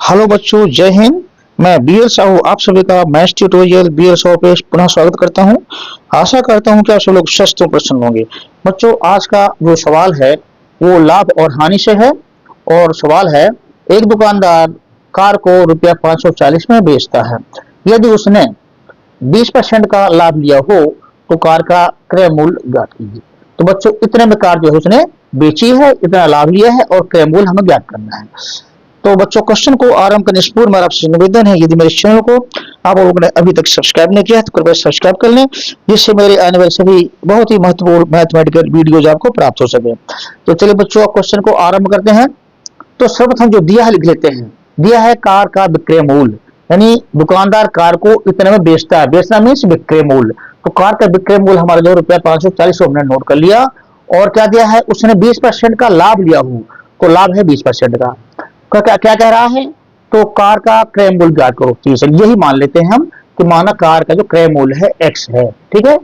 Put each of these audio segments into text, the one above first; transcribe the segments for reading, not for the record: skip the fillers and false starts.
Hello बच्चों, जय हिंद। मैं बीएल साहू आप सभी का मैथ्स ट्यूटोरियल बीएल साहू पे पुनः स्वागत करता हूं। आशा करता हूं कि आप सब लोग स्वस्थ और प्रसन्न होंगे। बच्चों, आज का जो सवाल है वो लाभ और हानि से है। और सवाल है, एक दुकानदार कार को रुपया 540 में बेचता है। यदि उसने 20% का लाभ लिया हो तो कार का क्रय मूल्य ज्ञात कीजिए। तो बच्चों, इतने में कार जो है उसने बेची है, इतना लाभ लिया है और क्रय मूल्य हमें ज्ञात करना है। तो बच्चों, क्वेश्चन को आरंभ करने से पूर्व मेरा आपसे निवेदन है, यदि मेरे चैनल को आप लोगों ने अभी तक सब्सक्राइब नहीं किया है तो कृपया सब्सक्राइब कर लें, जिससे मेरे आने वाले सभी बहुत ही महत्वपूर्ण मैथमेटिकल वीडियोज आपको प्राप्त हो सके। तो चलिए बच्चों, क्वेश्चन को आरंभ करते हैं। तो सर्वप्रथम जो दिया है लिख लेते हैं। दिया है कार का विक्रय मूल्य, यानी दुकानदार कार को इतने में बेचता है। बेचना मीन्स विक्रय मूल्य। तो कार का विक्रय मूल्य हमारा जो रुपया 540 हमने नोट कर लिया। और क्या दिया है, उसने 20% का लाभ लिया हो, तो लाभ है 20% का। क्या क्या कह रहा है, तो कार का क्रय मूल्य ज्ञात करो। ठीक है, यही मान लेते हैं हम कि माना कार का जो क्रय मूल्य है एक्स है। ठीक है,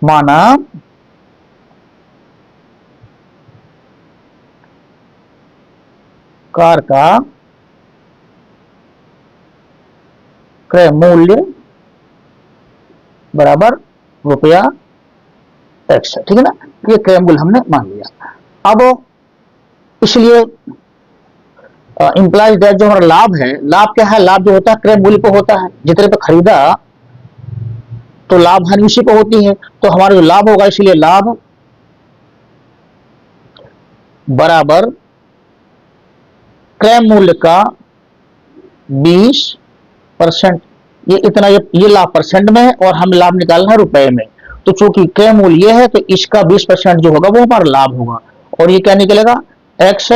माना कार का क्रय मूल्य बराबर रुपया एक्स है। ठीक है ना, ये क्रय मूल्य हमने मान लिया। अब इसलिए इंप्लाइज दैट जो हमारा लाभ है, लाभ क्या है, लाभ जो होता है क्रय मूल्य पे होता है। जितने पे खरीदा तो लाभ हानि उसी पे होती है। तो हमारा जो लाभ होगा, इसलिए लाभ बराबर क्रय मूल्य का 20%। ये इतना, ये लाभ परसेंट में है और हमें लाभ निकालना है रुपए में। तो चूंकि क्रय मूल्य ये है तो इसका 20% जो होगा वो हमारा लाभ होगा। और ये क्या निकलेगा, एक्स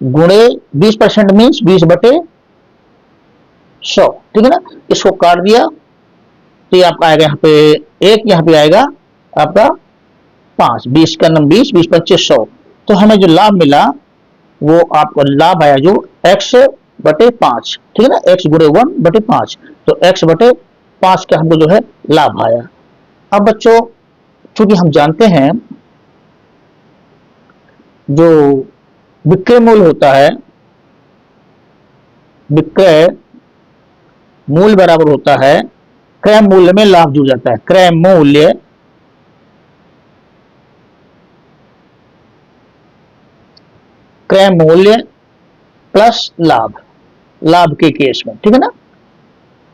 गुणे 20% मीन्स 20/100। ठीक है ना, इसको काट दिया तो ये आपका आएगा यहाँ पे एक, यहाँ पे आएगा आपका 5। 20 का नंबर 20, 20/2500। तो हमें जो लाभ मिला वो आपका लाभ आया जो x/5। ठीक है ना, x गुणे 1/5। तो x/5 का हमको जो है लाभ आया। अब बच्चों, चूंकि हम जानते हैं जो विक्रय मूल्य होता है, विक्रय मूल्य बराबर होता है क्रय मूल्य में लाभ जुड़ जाता है। क्रय मूल्य प्लस लाभ, लाभ के केस में। ठीक है ना,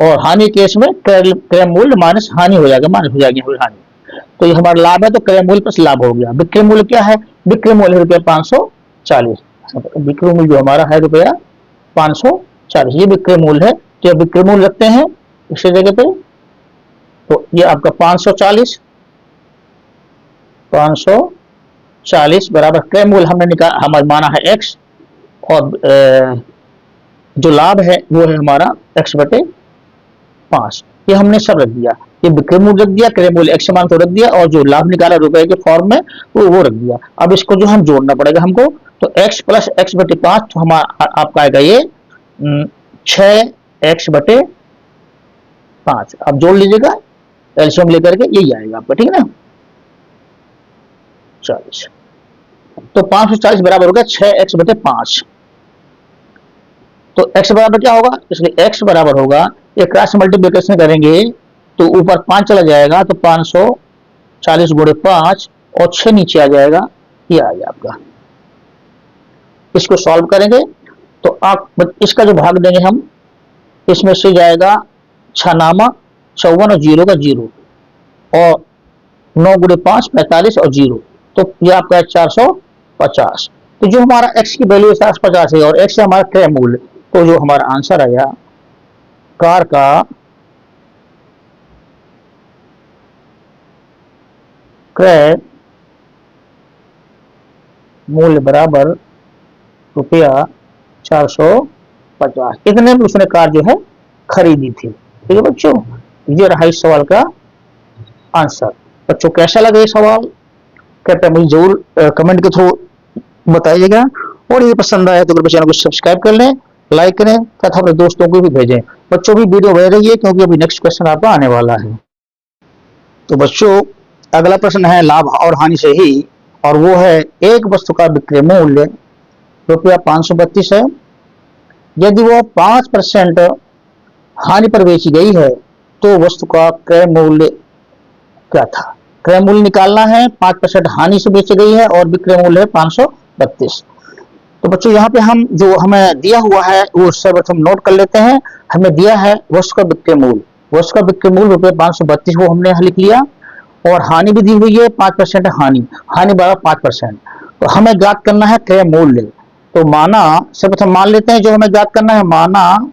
और हानि केस में क्रय मूल्य माइनस हानि हो जाएगा, माइनस हो जाएगी हानि। तो ये हमारा लाभ है तो क्रय मूल्य प्लस लाभ हो गया। विक्रय मूल्य क्या है, विक्रय मूल्य रुपया 540। विक्रय मूल्य जो हमारा है रुपया 540, ये विक्रय मूल्य है। तो विक्रय मूल्य रखते हैं इसी जगह पे। तो ये आपका 540 बराबर क्रय मूल्य हमने निकाला, हमारा माना है एक्स, और जो लाभ है वो है हमारा x/5। ये हमने सब रख दिया, ये विक्रय मूल्य रख दिया, क्रय मूल्य x मान को रख दिया, और जो लाभ निकाला रुपए के फॉर्म में वो रख दिया। अब इसको जो हम जोड़ना पड़ेगा हमको, तो x प्लस x/5 तो हमारा आपका आएगा ये 6x/5। अब जोड़ लीजिएगा एलसीएम लेकर के, यही आएगा आपका। ठीक है ना, 40। तो 540 बराबर हो गया 6x/5। तो x बराबर क्या होगा, इसलिए x बराबर होगा, ये क्रॉस मल्टीप्लिकेशन करेंगे तो ऊपर 5 चला जाएगा, तो 540 गुणे 5 और 6 नीचे आ जाएगा, ये आ गया आपका। इसको सॉल्व करेंगे तो आप इसका जो भाग देंगे हम, इसमें से जाएगा 6 नामा 54 और 0 का 0, और 9 गुणे 5 45 और 0, तो ये आपका है 450। तो जो हमारा x की वैल्यू 450 है और x है हमारा क्रय मूल्य, तो जो हमारा आंसर आया कार का क्रय मूल्य बराबर रुपया 450, इतने में उसने कार जो है खरीदी थी। ठीक है बच्चों, ये रहा इस सवाल का आंसर। बच्चों, कैसा लगा ये सवाल, कृपया मुझे जरूर कमेंट के थ्रू बताइएगा। और ये पसंद आया तो कृपया चैनल को सब्सक्राइब कर लें, लाइक करें तथा अपने दोस्तों को भी भेजें। बच्चों भी वीडियो भेज रही है क्योंकि अभी नेक्स्ट क्वेश्चन आपका आने वाला है। तो बच्चों, अगला प्रश्न है लाभ और हानि से ही, और वो है एक वस्तु का विक्रय मूल्य रुपया 532 है, यदि वो 5% हानि पर बेची गई है तो वस्तु का क्रय मूल्य क्या था। क्रय मूल्य निकालना है, 5% हानि से बेची गई है और विक्रय मूल्य है 532। तो बच्चों यहाँ पे हम जो हमें दिया हुआ है वो सर्वप्रथम नोट कर लेते हैं। हमें दिया है वस्तु का विक्रय मूल्य, वस्तु का विक्रय मूल्य रुपये 532 वो हमने लिख लिया, और हानि भी दी हुई है 5% हानि, हानि बराबर 5%। तो हमें ज्ञात करना है क्रय मूल्य। तो माना, सर्वप्रथम मान लेते हैं जो हमें ज्ञात करना है, माना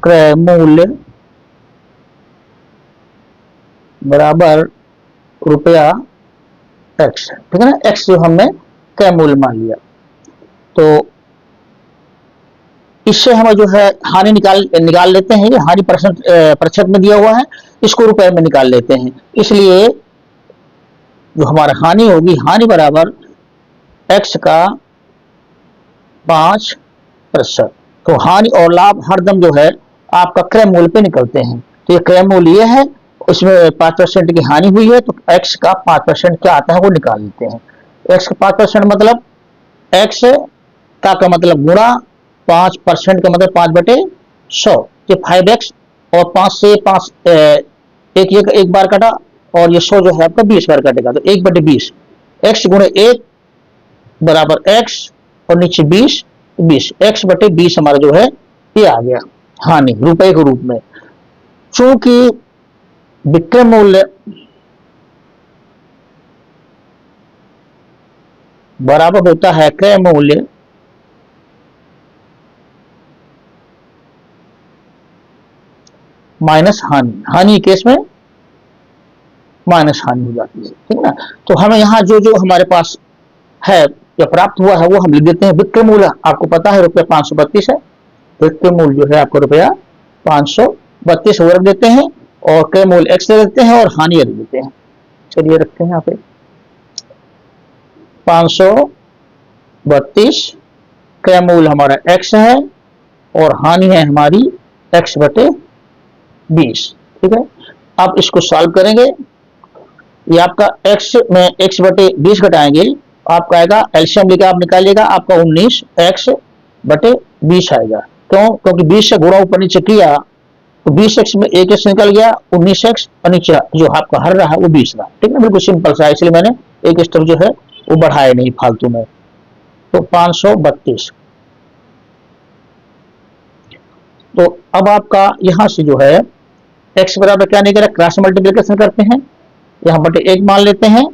क्रय मूल्य बराबर रुपया एक्स, ठीक है ना। एक्स जो हमने क्रय मूल्य मान लिया, तो इससे हमें जो है हानि निकाल लेते हैं। ये हानि प्रतिशत में दिया हुआ है, इसको रुपए में निकाल लेते हैं। इसलिए जो हमारा हानि होगी, हानि बराबर एक्स का 5%। तो हानि और लाभ हरदम जो है आपका क्रय मूल्य पे निकलते हैं। तो ये क्रय मूल्य ये है, उसमें 5% की हानि हुई है, तो एक्स का 5% क्या आता है वो निकाल लेते हैं। एक्स का 5% मतलब एक्स का मतलब गुणा 5% का मतलब 5/100, ये 5x, और 5 से 5 एक बार कटा, और ये 100 जो है आपका 20 बार कटेगा, तो 1/20 एक्स गुणे 1 बराबर एक्स, और नीचे 20 x/20 हमारा जो है ये आ गया हानि रुपए के रूप में। चूंकि विक्रय मूल्य बराबर होता है क्रय मूल्य माइनस हानि, हानि केस में माइनस हानि हो जाती है, ठीक ना। तो हमें यहाँ जो जो हमारे पास है या प्राप्त हुआ है वो हम लिख देते हैं। विक्रय मूल्य आपको पता है रुपया 532 है, विक्रय मूल्य जो है आपको रुपया 532 वो रख देते हैं, और क्रय मूल्य एक्स दे देते हैं और हानि रख देते हैं। चलिए रखते हैं यहाँ पे 532, क्रय मूल्य हमारा एक्स है और हानि है हमारी x/20, ठीक है। अब इसको सॉल्व करेंगे, ये आपका x में x/20 घटाएंगे, आपका आएगा एलसीएम लेके आप निकालिएगा, आपका 19x/20 आएगा। क्यों? क्योंकि 20 से गुणा ऊपर नीचे किया तो 20x में एक x निकल गया, 19x, और नीचे जो आपका हर रहा है वो 20 रहा, ठीक है। बिल्कुल सिंपल सा, इसलिए मैंने एक स्टेप जो है वो बढ़ाया नहीं फालतू में। तो 532, तो अब आपका यहां से जो है x बराबर क्या निकला, क्रॉस मल्टीप्लिकेशन करते हैं, यहां बटे 1 मान लेते हैं।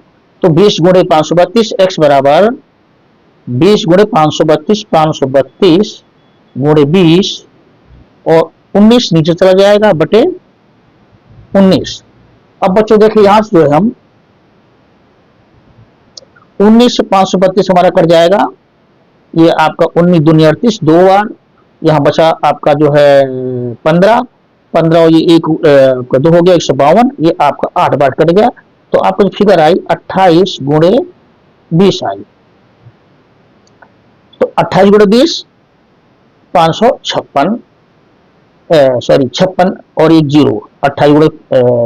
तो 20 गुणे 532, x बराबर 20 गुणे 532, 532 गुणे 20, और 19 नीचे चला जाएगा बटे 19। अब बच्चों देखिए यहां से जो है हम 19 से 532 हमारा कट जाएगा, ये आपका 19 दूनी 38, 2 बार, यहाँ बचा आपका जो है 15, और ये 1 2 हो गया 152, ये आपका 8 बार कट गया। तो आपको जो फिगर आई 28 गुणे 20 आई, तो 28 गुणे 20 556, सॉरी 56 और 1 0, 28 गुणे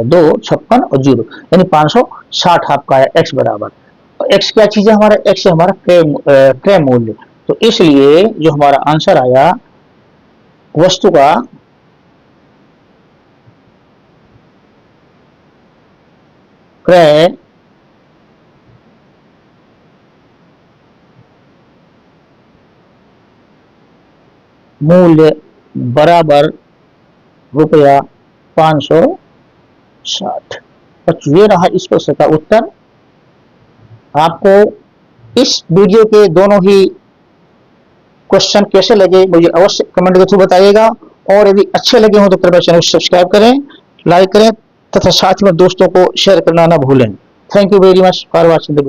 2 56 और 0, यानी 560 आपका है x बराबर। x क्या चीज है हमारा, x है हमारा क्रय मूल्य। तो इसलिए जो हमारा आंसर आया वस्तु का क्रय मूल्य बराबर रुपया 560। ये रहा इस प्रश्न का उत्तर। आपको इस वीडियो के दोनों ही क्वेश्चन कैसे लगे मुझे अवश्य कमेंट के थ्रू बताइएगा, और यदि अच्छे लगे हो तो कृपया चैनल को सब्सक्राइब करें, लाइक करें, तथा साथ में दोस्तों को शेयर करना ना भूलें। Thank you very much for watching the video.